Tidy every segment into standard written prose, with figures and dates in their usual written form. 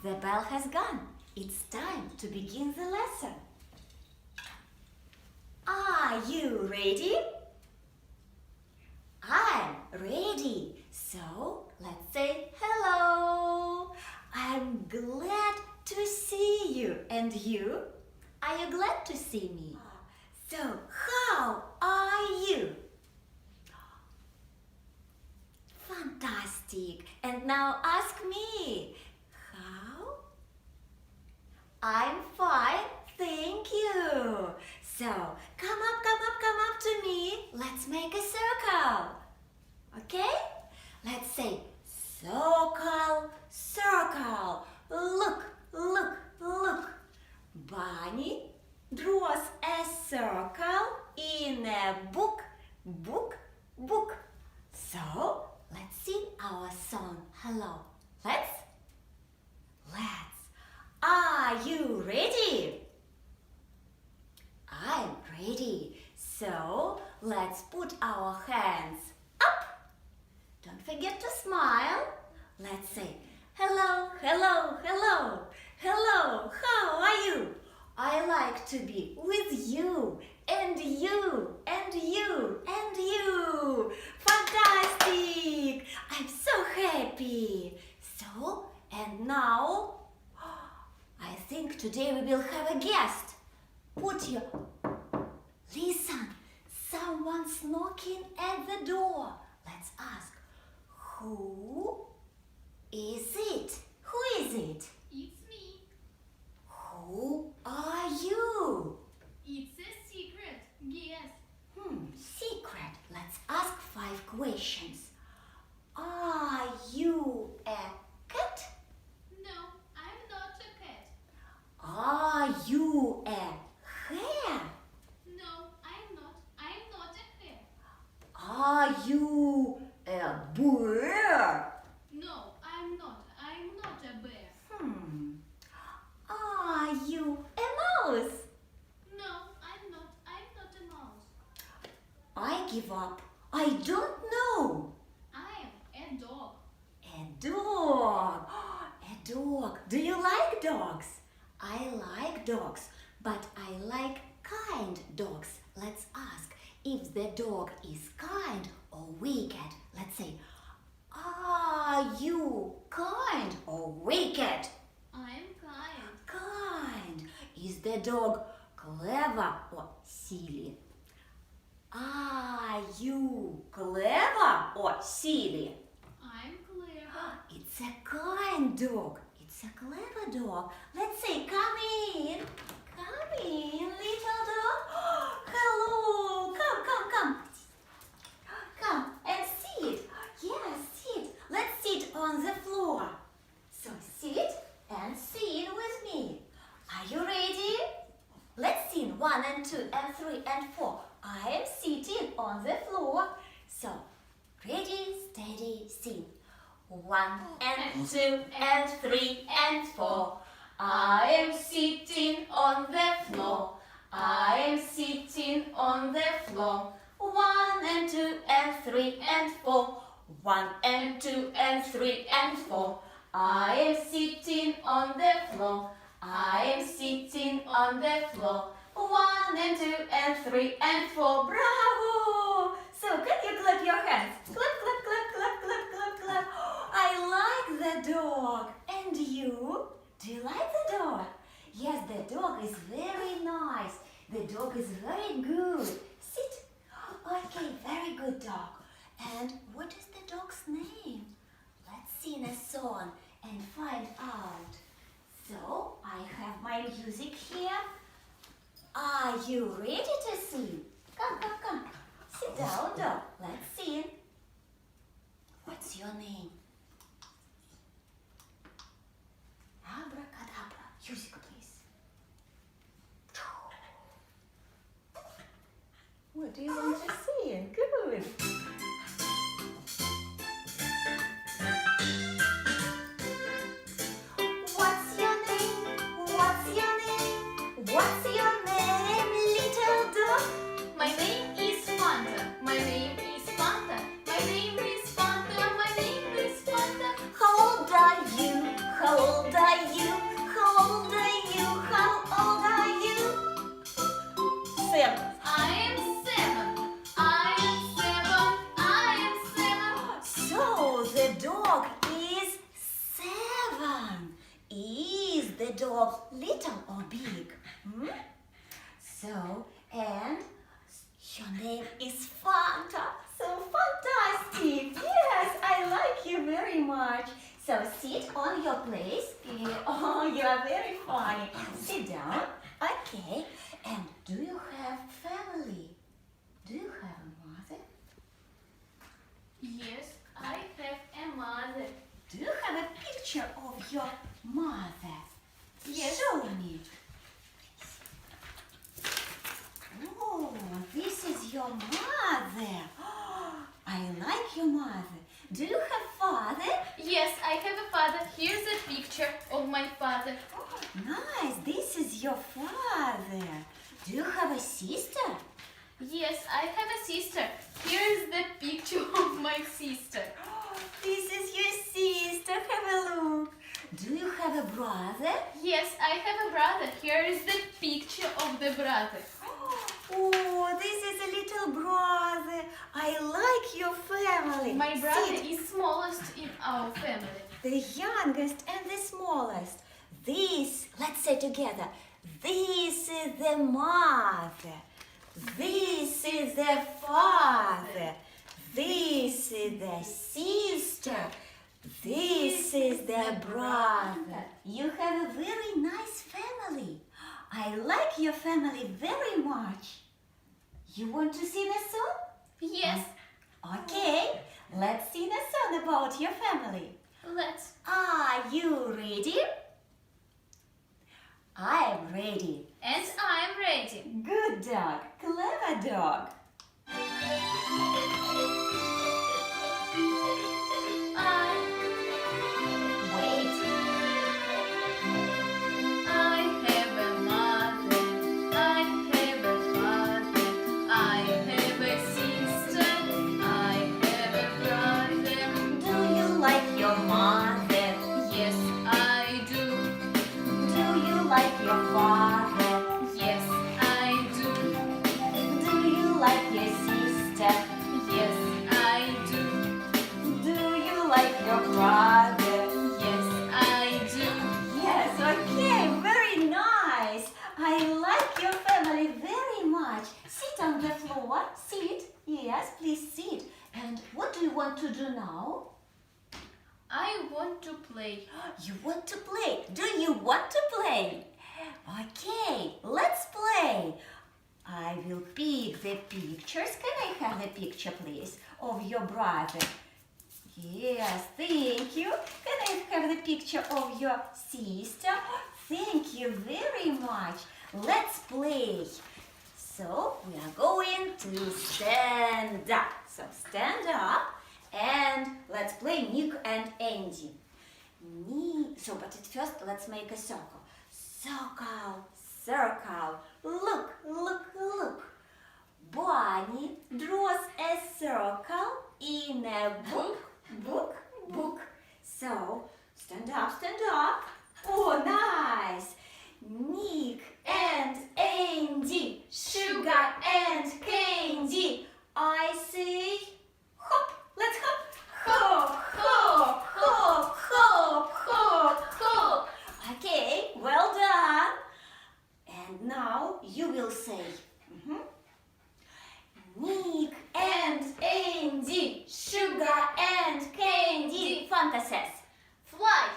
The bell has gone. It's time to begin the lesson. Are you ready? I'm ready. So let's say hello. I'm glad to see you. And you? Are you glad to see me? So how are you? Fantastic. And now ask me. How? I'm fine, thank you. So, come up to me. Let's make a circle. Okay? Let's say circle, circle. Look, look, look. Bunny draws a circle in a book, book, book. So, let's sing our song. Hello. Let's. Are you ready? I'm ready. So, let's put our hands up. Don't forget to smile. Let's say, hello, hello, hello. Hello, how are you? I like to be with you, and you, and you, and you. Fantastic! I'm so happy. So, and now, I think today we will have a guest. Listen, someone's knocking at the door. Let's ask, who is it? Who is it? It's me. Who are you? It's a secret. Guess. Secret. Let's ask 5 questions. Are you a cat? No, I'm not a cat. Are you a hare? No, I'm not. I'm not a hare. Are you a bear? No, I'm not. I'm not a bear. Are you a mouse? No, I'm not. I'm not a mouse. I give up. I don't know. I am a dog. A dog. A dog. Do you like dogs? I like dogs, but I like kind dogs. Let's ask if the dog is kind or wicked. Let's say, are you kind or wicked? I'm kind. Kind. Is the dog clever or silly? Are you clever or silly? I'm clever. It's a kind dog. It's a clever dog. Let's say, come in. Come in, little dog. Hello. Come. Come and sit. Yes, sit. Let's sit on the floor. So sit and sing with me. Are you ready? Let's sing 1 and 2 and 3 and 4. I am sitting on the floor. So, ready, steady, sing. 1 and 2 and 3 and 4. I am sitting on the floor. I am sitting on the floor. 1 and 2 and 3 and 4. 1 and 2 and 3 and 4. I am sitting on the floor. I am sitting on the floor. 1 and 2 and 3 and 4. Bravo! So can you clap your hands? Clap, clap, clap, clap, clap, clap, clap. I like the dog. And you? Do you like the dog? Yes, the dog is very nice. The dog is very good. Sit. Okay, very good dog. And what is the dog's name? Let's sing a song and find out. So, I have my music here. Are you ready to sing? Come. Sit down, dog. Let's sing. What's your name? Abracadabra. Music, please. What do you want to sing? Good. What's your name? What's your name? What's your name, little dog? My name is Fanta. My name is Fanta. My name is Fanta. My name is Fanta. How old are you? How old are you? the dog little or big? Hmm? So, and your name is Fanta. So fantastic. Yes, I like you very much. So sit on your place. Oh, you are very funny. Sit down. Okay. And do you have family? Do you have a mother? Yes, I have a mother. Do you have a picture of your mother? Yes. Show me. Oh, this is your mother. I like your mother. Do you have father? Yes, I have a father. Here's a picture of my father. Oh, nice. This is your father. Do you have a sister? Yes, I have a sister. Here is the picture of my sister. This is your sister. Have a look. Do you have a brother? Yes, I have a brother. Here is the picture of the brother. Oh, this is a little brother. I like your family. My brother Sit. is smallest in our family. The youngest and the smallest. This, let's say together. This is the mother. This is the father. This is the sister. This is the brother. You have a very nice family. I like your family very much. You want to sing a song? Yes, Okay, let's sing a song about your family. let's. Are you ready? I am ready. And I'm ready. Good dog, clever dog. Wait. I have a mother, I have a father, I have a sister, I have a brother. Do you like your mother? Yes, I do. Do you like your father? Yes, I do. Do you like your sister? Yes, I do. Do you like your brother? Yes, I do. Yes, okay, very nice. I like your family very much. Sit on the floor, sit. Yes, please sit. And what do you want to do now? I want to play. You want to play? Do you want to play? Okay, let's play. I will pick the pictures. Can I have the picture, please, of your brother? Yes, thank you. Can I have the picture of your sister? Thank you very much. Let's play. So we are going to stand up. So stand up and let's play Nick and Andy. So, but at first let's make a circle. Circle, circle. Look, look, look. Bunny draws a circle in a book, book, book. So, stand up, stand up. Oh, nice. Nick and Andy, sugar and candy. I say hop, let's hop. Hop, hop, hop, hop, hop, hop. Okay, well done. And now you will say Nick and Andy, sugar and candy. Fanta says, Fly.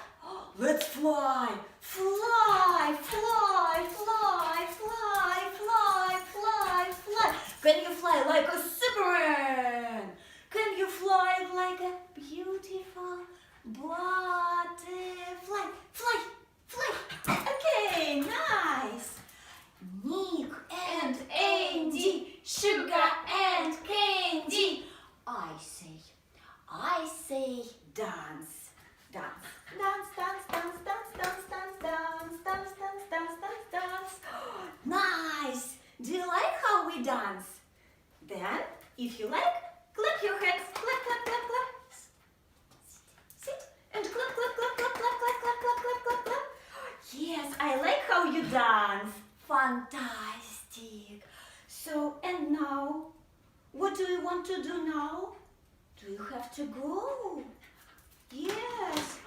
let's fly, fly, fly, fly, fly, fly, fly, fly. Can you fly like a Superman? Can you fly like a beautiful butterfly? Fly, fly. Okay, nice. Nick and Andy, sugar and candy. I say dance, dance, dance, dance, dance, dance, dance, dance, dance, dance, dance, dance, dance, dance. Nice. Do you like how we dance? Then, if you like, clap your hands. Clap, clap, clap, clap. Sit and clap, clap, clap, clap, clap, clap, clap, clap, clap, clap, clap. Yes, I like how you dance. Fantastic. So, and now, what do you want to do now? Do you have to go? Yes.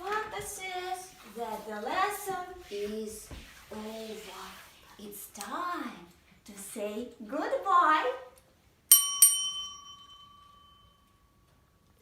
Fanta says that the lesson is over. It's time to say goodbye.